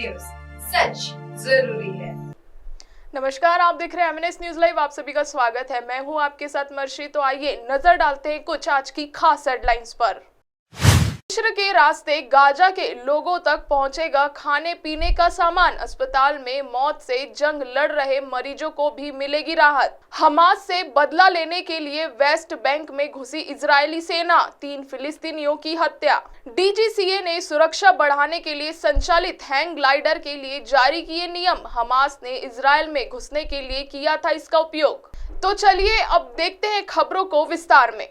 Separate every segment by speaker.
Speaker 1: News, सच जरूरी है।
Speaker 2: नमस्कार, आप देख रहे हैं एमएनएस न्यूज लाइव। आप सभी का स्वागत है। मैं हूं आपके साथ मर्शी। तो आइए नजर डालते हैं कुछ आज की खास हेडलाइंस पर। मिस्र के रास्ते गाजा के लोगों तक पहुंचेगा खाने पीने का सामान। अस्पताल में मौत से जंग लड़ रहे मरीजों को भी मिलेगी राहत। हमास से बदला लेने के लिए वेस्ट बैंक में घुसी इजरायली सेना, 3 फिलिस्तीनियों की हत्या। डीजीसीए ने सुरक्षा बढ़ाने के लिए संचालित हैंग ग्लाइडर के लिए जारी किए नियम। हमास ने इजरायल में घुसने के लिए किया था इसका उपयोग। तो चलिए अब देखते हैं खबरों को विस्तार में।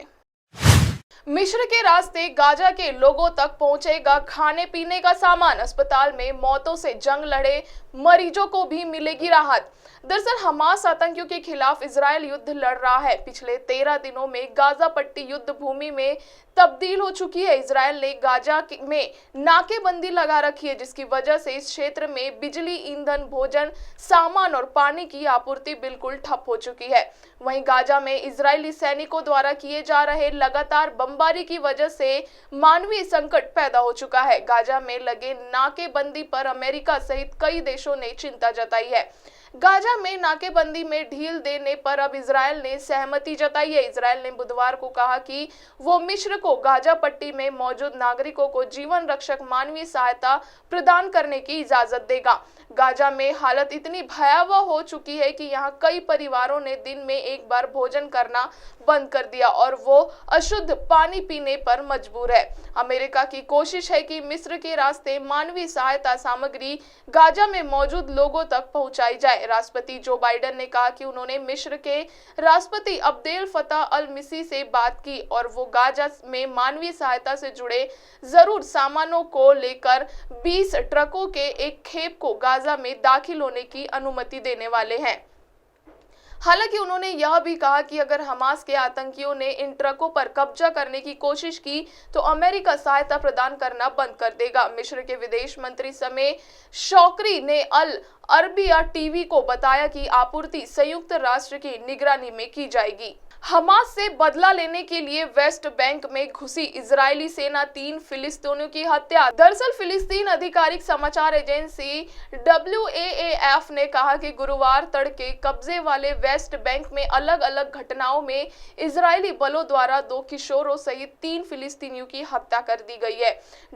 Speaker 2: मिस्र के रास्ते गाजा के लोगों तक पहुंचेगा खाने पीने का सामान। अस्पताल में मौतों से जंग लड़े मरीजों को भी मिलेगी राहत। दरअसल हमास आतंकियों के खिलाफ इजरायल युद्ध लड़ रहा है। पिछले 13 दिनों में गाजा पट्टी युद्ध भूमि में तब्दील हो चुकी है। इजरायल ने गाजा में नाकेबंदी लगा रखी है, जिसकी वजह से इस क्षेत्र में बिजली, ईंधन, भोजन, सामान और पानी की आपूर्ति बिल्कुल ठप हो चुकी है। वहीं गाजा में इजरायली सैनिकों द्वारा किए जा रहे लगातार बमबारी की वजह से मानवीय संकट पैदा हो चुका है। गाजा में लगे नाकेबंदी पर अमेरिका सहित कई देशों ने चिंता जताई है। गाजा में नाकेबंदी में ढील देने पर अब इजरायल ने सहमति जताई है। इजरायल ने बुधवार को कहा कि वो मिस्र को गाजा पट्टी में मौजूद नागरिकों को जीवन रक्षक मानवीय सहायता प्रदान करने की इजाजत देगा। गाजा में हालत इतनी भयावह हो चुकी है कि यहाँ कई परिवारों ने दिन में एक बार भोजन करना बंद कर दिया और वो अशुद्ध पानी पीने पर मजबूर है। अमेरिका की कोशिश है कि मिस्र के रास्ते मानवीय सहायता सामग्री गाजा में मौजूद लोगों तक पहुंचाई जाए। राष्ट्रपति जो बाइडेन ने कहा कि उन्होंने मिस्र के राष्ट्रपति अब्देल फताह अल मिसी से बात की और वो गाजा में मानवीय सहायता से जुड़े जरूर सामानों को लेकर 20 ट्रकों के एक खेप को गाजा में दाखिल होने की अनुमति देने वाले हैं। हालांकि उन्होंने यह भी कहा कि अगर हमास के आतंकियों ने इन ट्रकों पर कब्जा करने की कोशिश की तो अमेरिका सहायता प्रदान करना बंद कर देगा। मिस्र के विदेश मंत्री समे शौकरी ने अल अरबिया टीवी को बताया कि आपूर्ति संयुक्त राष्ट्र की निगरानी में की जाएगी। हमास से बदला लेने के लिए वेस्ट बैंक में घुसी इजरायली सेना, 3 फिलिस्तीनियों की हत्या। दरअसल फिलिस्तीन आधिकारिक समाचार एजेंसी WAAF ने कहा कि गुरुवार तड़के कब्जे वाले वेस्ट बैंक में अलग अलग घटनाओं में इजरायली बलों द्वारा 2 किशोरों सहित 3 फिलिस्तीनियों की हत्या कर दी गई है।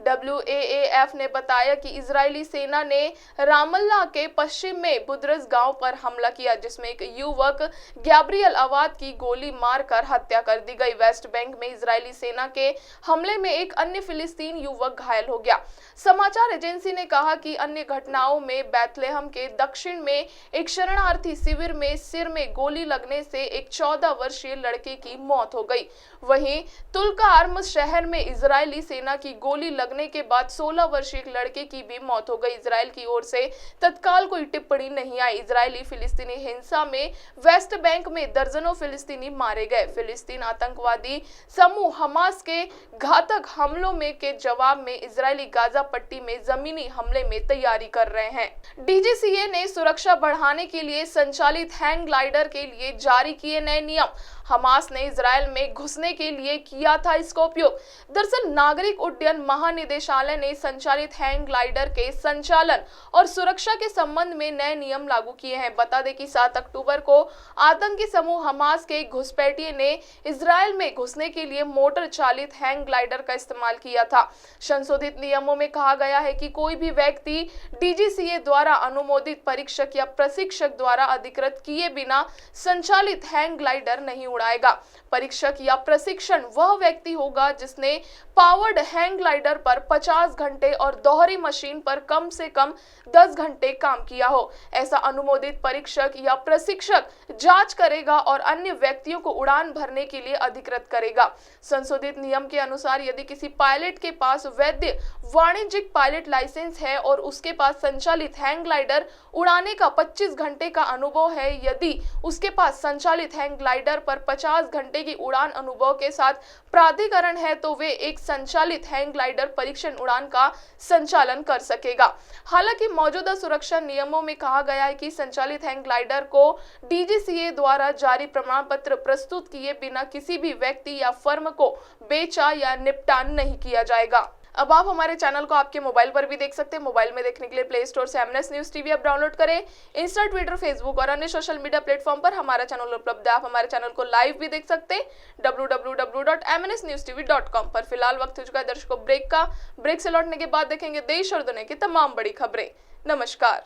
Speaker 2: WAAF ने बताया कि इजरायली सेना ने रामल्ला के पश्चिम में बुद्रस गांव पर हमला किया, जिसमें एक युवक गैब्रियल अवाद की गोली मारकर हत्या कर दी गई। वेस्ट बैंक में इजरायली सेना के हमले में एक अन्य फिलिस्तीन युवक घायल हो गया। समाचार एजेंसी ने कहा कि अन्य घटनाओं में बैतलेहम के दक्षिण में एक शरणार्थी शिविर में सिर में गोली लगने से एक 14 वर्षीय लड़के की मौत हो गई। वहीं तुल्कार्म शहर में इजरायली सेना की गोली लगने के बाद 16 वर्षीय एक लड़के की भी मौत हो गई। इजरायल की ओर से तत्काल कोई टिप्पणी नहीं आई। इजरायली फिलिस्तीनी हिंसा में वेस्ट बैंक में दर्जनों फिलिस्तीनी मारे गए। फिलिस्तीन आतंकवादी समूह हमास के घातक हमलों में के जवाब में इजरायली गाजा पट्टी में जमीनी हमले में तैयारी कर रहे हैं। डीजीसीए ने सुरक्षा बढ़ाने के लिए संचालित हैंग ग्लाइडर के लिए जारी किए नए नियम। हमास ने इजरायल में घुसने के लिए किया था इसका उपयोग। दरअसल नागरिक उड्डयन महानिदेशालय ने संचालित हैंग ग्लाइडर के संचालन और सुरक्षा के संबंध में नए नियम लागू किए हैं। बता दें कि 7 अक्टूबर को आतंकी समूह हमास के घुसपैठिए ने इजरायल में घुसने के लिए मोटर चालित हैंग ग्लाइडर का इस्तेमाल किया था। संशोधित नियमों में कहा गया है कि कोई भी व्यक्ति डीजीसीए द्वारा अनुमोदित परीक्षक या प्रशिक्षक द्वारा अधिकृत किए बिना संचालित हैंग ग्लाइडर नहीं उड़ाएगा। परीक्षक या प्रशिक्षण वह व्यक्ति होगा जिसने पावर्ड हैंग ग्लाइडर पर 50 घंटे और दोहरी मशीन पर कम से कम 10 घंटे काम किया हो। ऐसा अनुमोदित परीक्षक या प्रशिक्षक जांच करेगा और अन्य व्यक्तियों को उड़ान भरने के लिए अधिकृत करेगा। संशोधित नियम के अनुसार यदि किसी पायलट के पास वैध वाणिज्यिक पायलट लाइसेंस है और उसके पास संचालित हैंग ग्लाइडर उड़ाने का 25 घंटे का अनुभव है, यदि उसके पास संचालित हैंग ग्लाइडर पर 50 घंटे की उड़ान अनुभव के साथ प्राधिकरण है, तो वे एक संचालित हैंग ग्लाइडर परीक्षण उड़ान का संचालन कर सकेगा। हालांकि मौजूदा सुरक्षा नियमों में कहा गया है कि संचालित हैंग ग्लाइडर को डीजीसीए द्वारा जारी प्रमाण पत्र प्रस्तुत किए बिना किसी भी व्यक्ति या फर्म को बेचा या निपटान नहीं किया जाएगा। अब आप हमारे चैनल को आपके मोबाइल पर भी देख सकते हैं। मोबाइल में देखने के लिए प्ले स्टोर से MNS news TV app download करें। इंस्टा, ट्विटर, फेसबुक और अन्य सोशल मीडिया प्लेटफॉर्म पर हमारा चैनल उपलब्ध है। आप हमारे चैनल को लाइव भी देख सकते हैं www.mnsnewstv.com पर। फिलहाल वक्त हो चुका है दर्शकों ब्रेक का। ब्रेक से लौटने के बाद देखेंगे देश और दुनिया की तमाम बड़ी खबरें। नमस्कार।